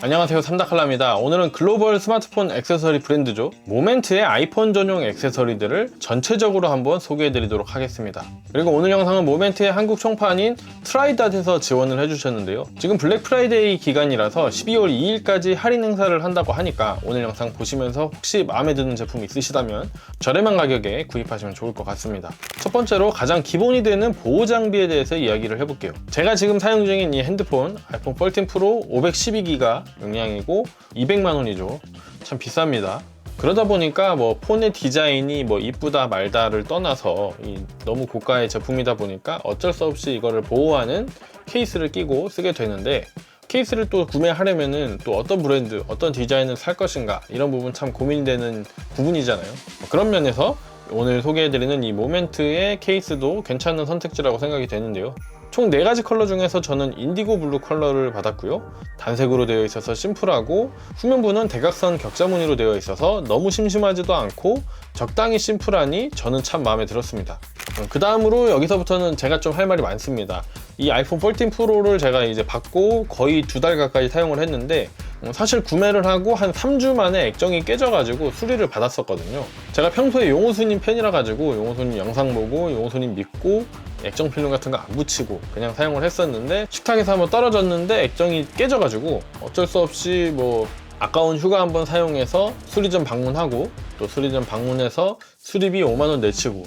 안녕하세요, 삼다칼라입니다. 오늘은 글로벌 스마트폰 액세서리 브랜드죠, 모멘트의 아이폰 전용 액세서리들을 전체적으로 한번 소개해 드리도록 하겠습니다. 그리고 오늘 영상은 모멘트의 한국 총판인 트라이닷에서 지원을 해주셨는데요, 지금 블랙 프라이데이 기간이라서 12월 2일까지 할인 행사를 한다고 하니까 오늘 영상 보시면서 혹시 마음에 드는 제품 있으시다면 저렴한 가격에 구입하시면 좋을 것 같습니다. 첫 번째로 가장 기본이 되는 보호 장비에 대해서 이야기를 해볼게요. 제가 지금 사용 중인 이 핸드폰 아이폰 13 프로 512기가 용량이고 200만원이죠. 참 비쌉니다. 그러다 보니까 폰의 디자인이 이쁘다 말다를 떠나서 너무 고가의 제품이다 보니까 어쩔 수 없이 이거를 보호하는 케이스를 끼고 쓰게 되는데, 케이스를 또 구매하려면은 또 어떤 브랜드, 어떤 디자인을 살 것인가, 이런 부분 참 고민되는 부분이잖아요. 그런 면에서 오늘 소개해드리는 이 모멘트의 케이스도 괜찮은 선택지라고 생각이 되는데요, 총 4가지 컬러 중에서 저는 인디고 블루 컬러를 받았고요. 단색으로 되어 있어서 심플하고, 후면부는 대각선 격자 무늬로 되어 있어서 너무 심심하지도 않고 적당히 심플하니 저는 참 마음에 들었습니다. 그 다음으로 여기서부터는 제가 좀 할 말이 많습니다. 이 아이폰 14 프로를 제가 이제 받고 거의 2달 가까이 사용을 했는데, 사실 구매를 하고 한 3주 만에 액정이 깨져가지고 수리를 받았었거든요. 제가 평소에 용호수님 팬이라 가지고 용호수님 영상 보고 용호수님 믿고 액정 필름 같은 거 안 붙이고 그냥 사용을 했었는데, 식탁에서 한번 떨어졌는데 액정이 깨져가지고 어쩔 수 없이 아까운 휴가 한번 사용해서 수리점 방문하고, 또 수리점 방문해서 수리비 5만원 내치고,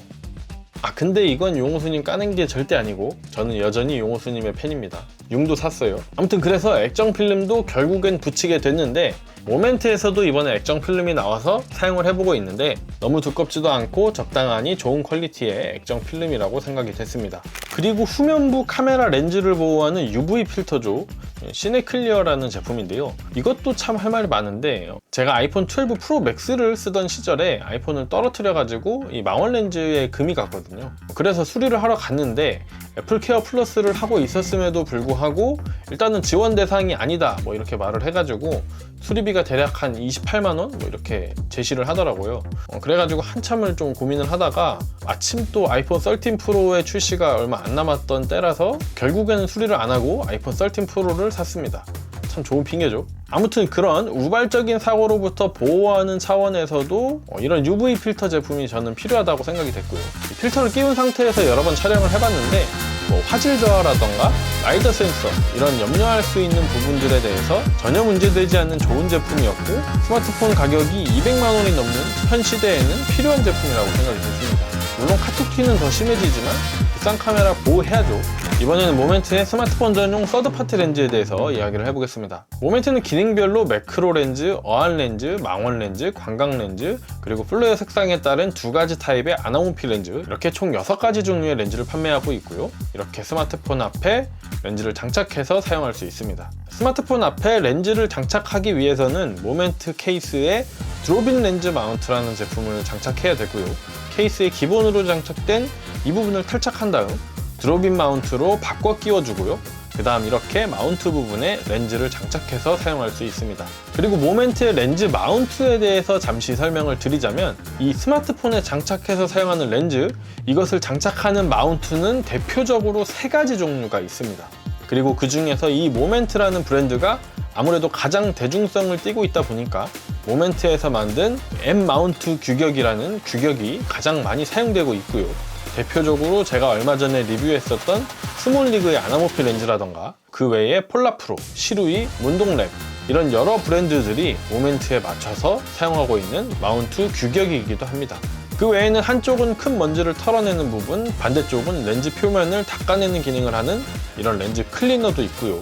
근데 이건 용호수님 까는 게 절대 아니고 저는 여전히 용호수님의 팬입니다. 융도 샀어요. 아무튼 그래서 액정 필름도 결국엔 붙이게 됐는데, 모멘트에서도 이번에 액정 필름이 나와서 사용을 해보고 있는데 너무 두껍지도 않고 적당하니 좋은 퀄리티의 액정 필름이라고 생각이 됐습니다. 그리고 후면부 카메라 렌즈를 보호하는 UV 필터죠, 시네클리어라는 제품인데요, 이것도 참 할 말이 많은데, 제가 아이폰 12 프로 맥스를 쓰던 시절에 아이폰을 떨어뜨려 가지고 이 망원 렌즈에 금이 갔거든요. 그래서 수리를 하러 갔는데 애플케어 플러스를 하고 있었음에도 불구하고 일단은 지원 대상이 아니다 이렇게 말을 해가지고 수리비가 대략 한 28만원 이렇게 제시를 하더라고요. 그래가지고 한참을 좀 고민을 하다가 마침 또 아이폰 13 프로의 출시가 얼마 안 남았던 때라서 결국에는 수리를 안 하고 아이폰 13 프로를 샀습니다. 참 좋은 핑계죠. 아무튼 그런 우발적인 사고로부터 보호하는 차원에서도 이런 UV 필터 제품이 저는 필요하다고 생각이 됐고요. 이 필터를 끼운 상태에서 여러 번 촬영을 해봤는데 화질 저하라던가 라이더 센서, 이런 염려할 수 있는 부분들에 대해서 전혀 문제되지 않는 좋은 제품이었고, 스마트폰 가격이 200만원이 넘는 현 시대에는 필요한 제품이라고 생각이 됐습니다. 물론 카톡튀는 더 심해지지만 비싼 카메라 보호해야죠. 이번에는 모멘트의 스마트폰 전용 서드파티 렌즈에 대해서 이야기를 해보겠습니다. 모멘트는 기능별로 매크로 렌즈, 어안 렌즈, 망원 렌즈, 광각 렌즈, 그리고 플레어 색상에 따른 2가지 타입의 아나모피 렌즈, 이렇게 총 6가지 종류의 렌즈를 판매하고 있고요. 이렇게 스마트폰 앞에 렌즈를 장착해서 사용할 수 있습니다. 스마트폰 앞에 렌즈를 장착하기 위해서는 모멘트 케이스에 드롭인 렌즈 마운트라는 제품을 장착해야 되고요. 케이스에 기본으로 장착된 이 부분을 탈착한 다음 드롭인 마운트로 바꿔 끼워주고요. 그 다음 이렇게 마운트 부분에 렌즈를 장착해서 사용할 수 있습니다. 그리고 모멘트의 렌즈 마운트에 대해서 잠시 설명을 드리자면, 이 스마트폰에 장착해서 사용하는 렌즈, 이것을 장착하는 마운트는 대표적으로 3가지 종류가 있습니다. 그리고 그 중에서 이 모멘트라는 브랜드가 아무래도 가장 대중성을 띠고 있다 보니까 모멘트에서 만든 M 마운트 규격이라는 규격이 가장 많이 사용되고 있고요. 대표적으로 제가 얼마 전에 리뷰했었던 스몰리그의 아나모피 렌즈라던가, 그 외에 폴라프로, 시루이, 문동랩, 이런 여러 브랜드들이 모멘트에 맞춰서 사용하고 있는 마운트 규격이기도 합니다. 그 외에는 한쪽은 큰 먼지를 털어내는 부분, 반대쪽은 렌즈 표면을 닦아내는 기능을 하는 이런 렌즈 클리너도 있고요.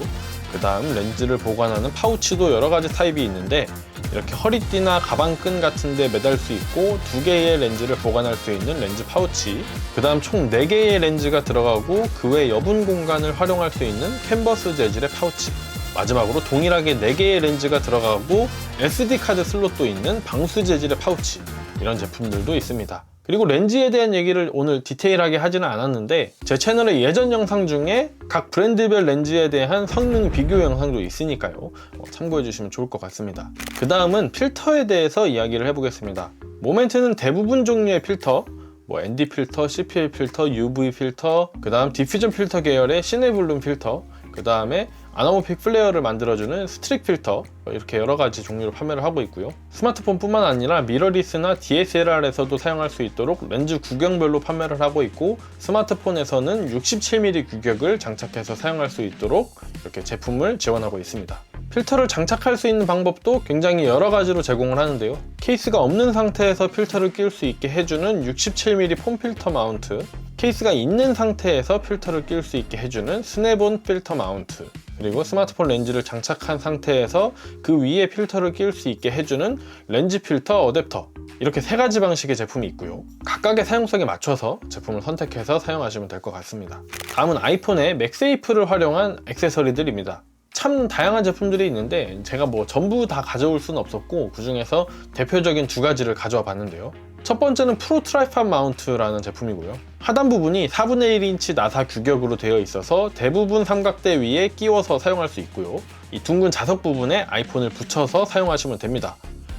그 다음 렌즈를 보관하는 파우치도 여러가지 타입이 있는데, 이렇게 허리띠나 가방끈 같은 데 매달 수 있고 2개의 렌즈를 보관할 수 있는 렌즈 파우치, 그 다음 총 4개의 렌즈가 들어가고 그 외 여분 공간을 활용할 수 있는 캔버스 재질의 파우치, 마지막으로 동일하게 4개의 렌즈가 들어가고 SD카드 슬롯도 있는 방수 재질의 파우치, 이런 제품들도 있습니다. 그리고 렌즈에 대한 얘기를 오늘 디테일하게 하지는 않았는데, 제 채널의 예전 영상 중에 각 브랜드별 렌즈에 대한 성능 비교 영상도 있으니까요, 참고해 주시면 좋을 것 같습니다. 그 다음은 필터에 대해서 이야기를 해보겠습니다. 모멘트는 대부분 종류의 필터, ND 필터, CPL 필터, UV 필터, 그 다음 디퓨전 필터 계열의 시네블룸 필터, 그 다음에 아나모픽 플레어를 만들어주는 스트릭 필터, 이렇게 여러 가지 종류로 판매를 하고 있고요. 스마트폰 뿐만 아니라 미러리스나 DSLR에서도 사용할 수 있도록 렌즈 구경별로 판매를 하고 있고, 스마트폰에서는 67mm 규격을 장착해서 사용할 수 있도록 이렇게 제품을 지원하고 있습니다. 필터를 장착할 수 있는 방법도 굉장히 여러 가지로 제공을 하는데요. 케이스가 없는 상태에서 필터를 끼울 수 있게 해주는 67mm 폼 필터 마운트, 케이스가 있는 상태에서 필터를 끼울 수 있게 해주는 스냅온 필터 마운트, 그리고 스마트폰 렌즈를 장착한 상태에서 그 위에 필터를 끼울 수 있게 해주는 렌즈 필터 어댑터, 이렇게 세 가지 방식의 제품이 있고요. 각각의 사용성에 맞춰서 제품을 선택해서 사용하시면 될 것 같습니다. 다음은 아이폰의 맥세이프를 활용한 액세서리들입니다. 참 다양한 제품들이 있는데 제가 뭐 전부 다 가져올 수는 없었고, 그 중에서 대표적인 두 가지를 가져와 봤는데요. 첫 번째는 프로 트라이팟 마운트라는 제품이고요. 하단 부분이 4분의 1인치 나사 규격으로 되어 있어서 대부분 삼각대 위에 끼워서 사용할 수 있고요. 이 둥근 자석 부분에 아이폰을 붙여서 사용하시면 됩니다.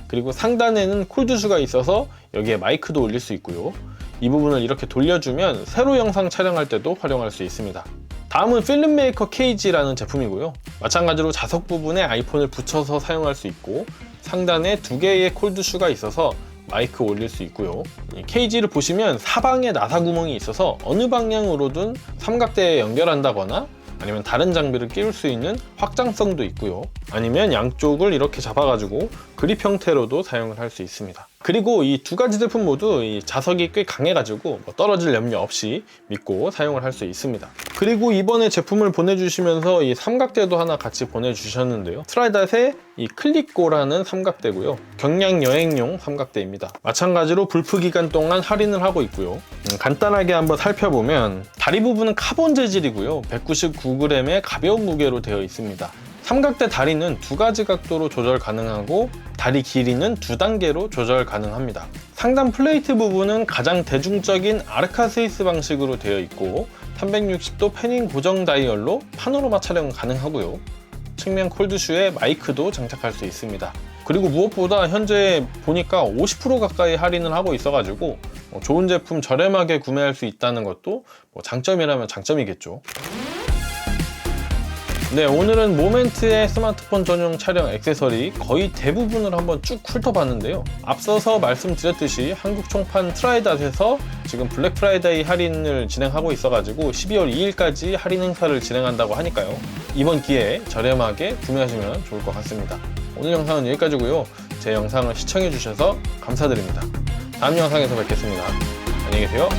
그리고 상단에는 콜드슈가 있어서 여기에 마이크도 올릴 수 있고요. 이 부분을 이렇게 돌려주면 세로 영상 촬영할 때도 활용할 수 있습니다. 다음은 필름메이커 케이지라는 제품이고요. 마찬가지로 자석 부분에 아이폰을 붙여서 사용할 수 있고, 상단에 2개의 콜드슈가 있어서 마이크 올릴 수 있고요. 이 케이지를 보시면 사방에 나사 구멍이 있어서 어느 방향으로든 삼각대에 연결한다거나 아니면 다른 장비를 끼울 수 있는 확장성도 있고요. 아니면 양쪽을 이렇게 잡아가지고 그립 형태로도 사용을 할 수 있습니다. 그리고 이 두 가지 제품 모두 이 자석이 꽤 강해가지고 떨어질 염려 없이 믿고 사용을 할 수 있습니다. 그리고 이번에 제품을 보내주시면서 이 삼각대도 하나 같이 보내주셨는데요. 트라이닷의 이 클릭고라는 삼각대고요. 경량 여행용 삼각대입니다. 마찬가지로 불프 기간 동안 할인을 하고 있고요. 간단하게 한번 살펴보면 다리 부분은 카본 재질이고요. 199g의 가벼운 무게로 되어 있습니다. 삼각대 다리는 두 가지 각도로 조절 가능하고 다리 길이는 2단계로 조절 가능합니다. 상단 플레이트 부분은 가장 대중적인 아르카 스위스 방식으로 되어 있고 360도 패닝 고정 다이얼로 파노라마 촬영 가능하고요. 측면 콜드슈에 마이크도 장착할 수 있습니다. 그리고 무엇보다 현재 보니까 50% 가까이 할인을 하고 있어가지고 좋은 제품 저렴하게 구매할 수 있다는 것도 장점이라면 장점이겠죠. 네, 오늘은 모멘트의 스마트폰 전용 촬영 액세서리 거의 대부분을 한번 쭉 훑어봤는데요. 앞서서 말씀드렸듯이 한국 총판 트라이닷에서 지금 블랙 프라이데이 할인을 진행하고 있어가지고 12월 2일까지 할인 행사를 진행한다고 하니까요. 이번 기회에 저렴하게 구매하시면 좋을 것 같습니다. 오늘 영상은 여기까지고요. 제 영상을 시청해주셔서 감사드립니다. 다음 영상에서 뵙겠습니다. 안녕히 계세요.